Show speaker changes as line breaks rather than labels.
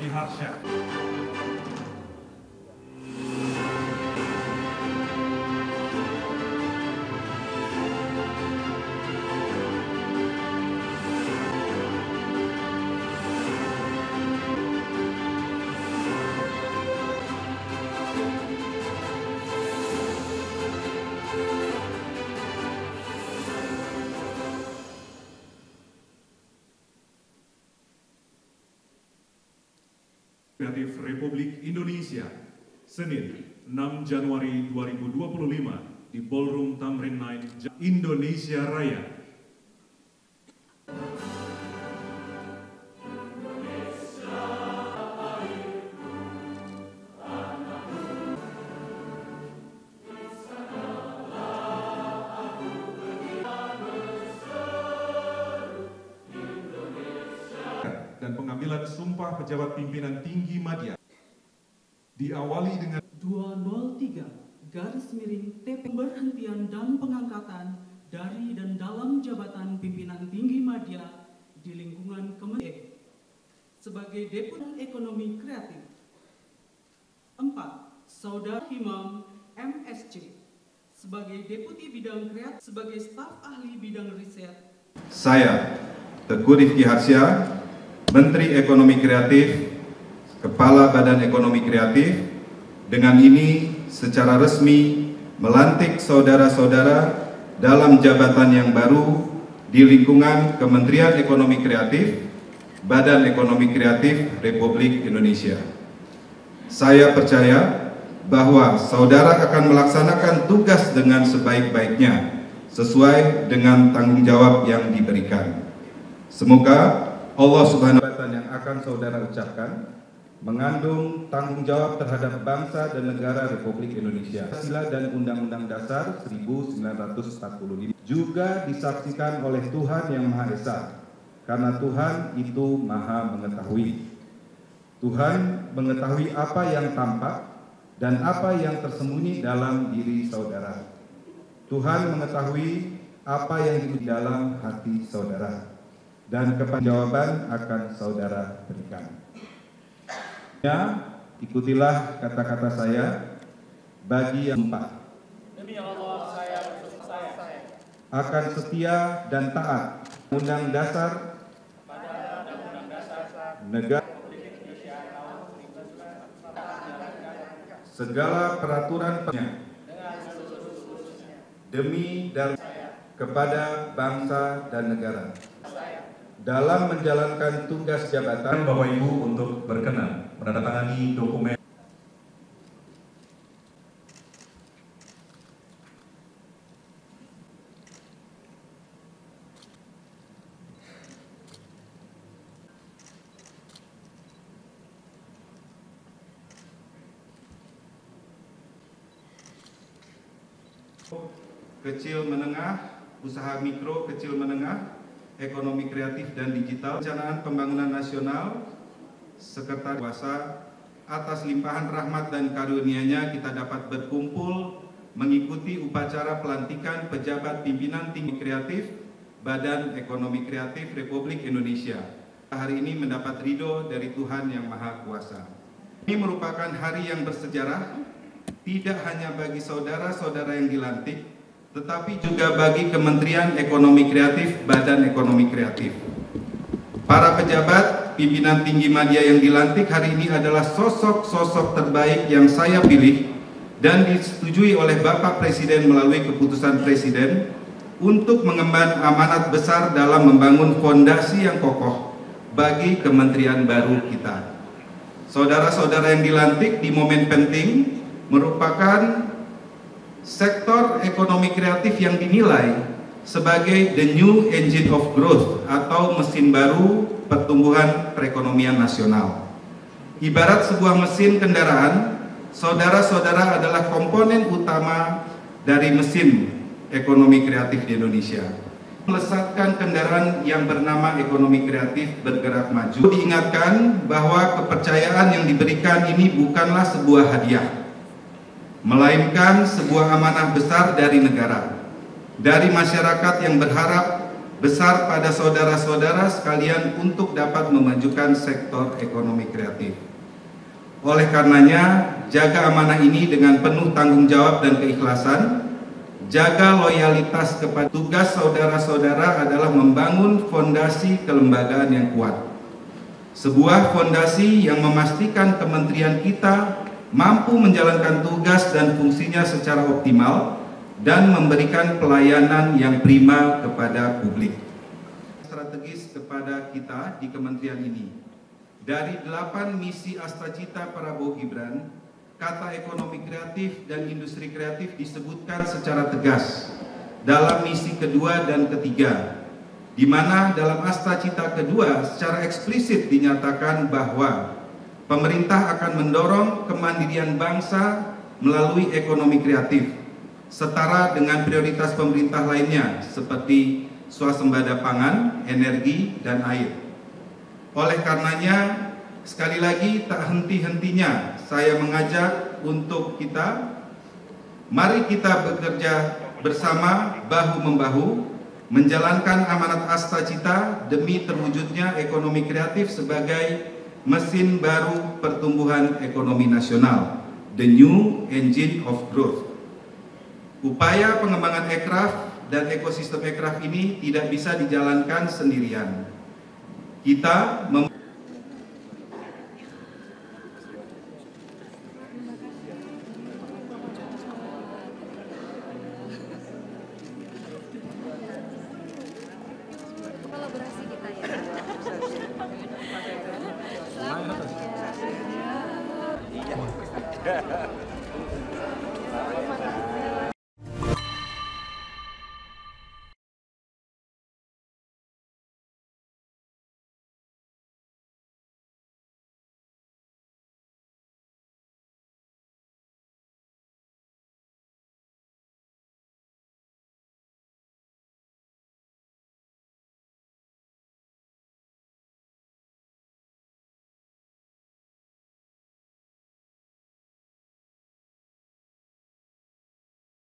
Kiharsha. Kreatif Republik Indonesia, Senin 6 Januari 2025 di Ballroom Tamrin 9, Indonesia Raya. Dan pengambilan sumpah pejabat pimpinan tinggi media diawali dengan
203 garis miring TP pemberhentian dan pengangkatan dari dan dalam jabatan pimpinan tinggi media di lingkungan Kementerian sebagai Deputi Ekonomi Kreatif. 4. Saudara Himam MSC sebagai Deputi Bidang Kreatif sebagai staf ahli bidang riset.
Saya, Teguh Rifki Harsha, Menteri Ekonomi Kreatif, Kepala Badan Ekonomi Kreatif, dengan ini secara resmi melantik saudara-saudara dalam jabatan yang baru di lingkungan Kementerian Ekonomi Kreatif, Badan Ekonomi Kreatif Republik Indonesia. Saya percaya bahwa saudara akan melaksanakan tugas dengan sebaik-baiknya, sesuai dengan tanggung jawab yang diberikan. Semoga Allah Subhanahu wa Ta'ala yang akan saudara ucapkan mengandung tanggung jawab terhadap bangsa dan negara Republik Indonesia. Pancasila dan Undang-Undang Dasar 1945 juga disaksikan oleh Tuhan Yang Maha Esa, karena Tuhan itu Maha Mengetahui. Tuhan mengetahui apa yang tampak dan apa yang tersembunyi dalam diri saudara. Tuhan mengetahui apa yang di dalam hati saudara, dan jawaban akan saudara berikan. Ya, ikutilah kata-kata saya bagi yang empat.
Demi Allah, saya bersumpah saya
akan setia dan taat Undang Dasar
pada Undang-Undang Dasar
Negara, segala peraturannya demi dan kepada bangsa dan negara. Dalam menjalankan tugas jabatan,
Bapak Ibu untuk berkenan menandatangani dokumen.
Kecil menengah, usaha mikro kecil menengah, ekonomi kreatif dan digital, Perencanaan Pembangunan Nasional, Sekretariat Kuasa, atas limpahan rahmat dan karunia-Nya kita dapat berkumpul mengikuti upacara pelantikan pejabat pimpinan tinggi kreatif Badan Ekonomi Kreatif Republik Indonesia. Hari ini mendapat ridho dari Tuhan Yang Maha Kuasa. Ini merupakan hari yang bersejarah, tidak hanya bagi saudara-saudara yang dilantik, tetapi juga bagi Kementerian Ekonomi Kreatif, Badan Ekonomi Kreatif. Para pejabat pimpinan tinggi media yang dilantik hari ini adalah sosok-sosok terbaik yang saya pilih dan disetujui oleh Bapak Presiden melalui keputusan Presiden untuk mengemban amanat besar dalam membangun fondasi yang kokoh bagi kementerian baru kita. Saudara-saudara yang dilantik di momen penting merupakan sektor ekonomi kreatif yang dinilai sebagai the new engine of growth atau mesin baru pertumbuhan perekonomian nasional. Ibarat sebuah mesin kendaraan, saudara-saudara adalah komponen utama dari mesin ekonomi kreatif di Indonesia. Melesatkan kendaraan yang bernama ekonomi kreatif bergerak maju. Diingatkan bahwa kepercayaan yang diberikan ini bukanlah sebuah hadiah, melainkan sebuah amanah besar dari negara, dari masyarakat yang berharap besar pada saudara-saudara sekalian untuk dapat memajukan sektor ekonomi kreatif. Oleh karenanya, jaga amanah ini dengan penuh tanggung jawab dan keikhlasan. Jaga loyalitas kepada tugas saudara-saudara adalah membangun fondasi kelembagaan yang kuat. Sebuah fondasi yang memastikan kementerian kita mampu menjalankan tugas dan fungsinya secara optimal dan memberikan pelayanan yang prima kepada publik. Strategis kepada kita di kementerian ini. Dari 8 misi Astacita Prabowo Gibran, kata ekonomi kreatif dan industri kreatif disebutkan secara tegas dalam misi kedua dan ketiga, di mana dalam Astacita kedua secara eksplisit dinyatakan bahwa pemerintah akan mendorong kemandirian bangsa melalui ekonomi kreatif, setara dengan prioritas pemerintah lainnya seperti swasembada pangan, energi, dan air. Oleh karenanya, sekali lagi tak henti-hentinya saya mengajak untuk kita, mari kita bekerja bersama bahu-membahu, menjalankan amanat Astacita demi terwujudnya ekonomi kreatif sebagai mesin baru pertumbuhan ekonomi nasional, the new engine of growth. Upaya pengembangan ekraf dan ekosistem ekraf ini tidak bisa dijalankan sendirian. Kita
kolaborasi kita ya.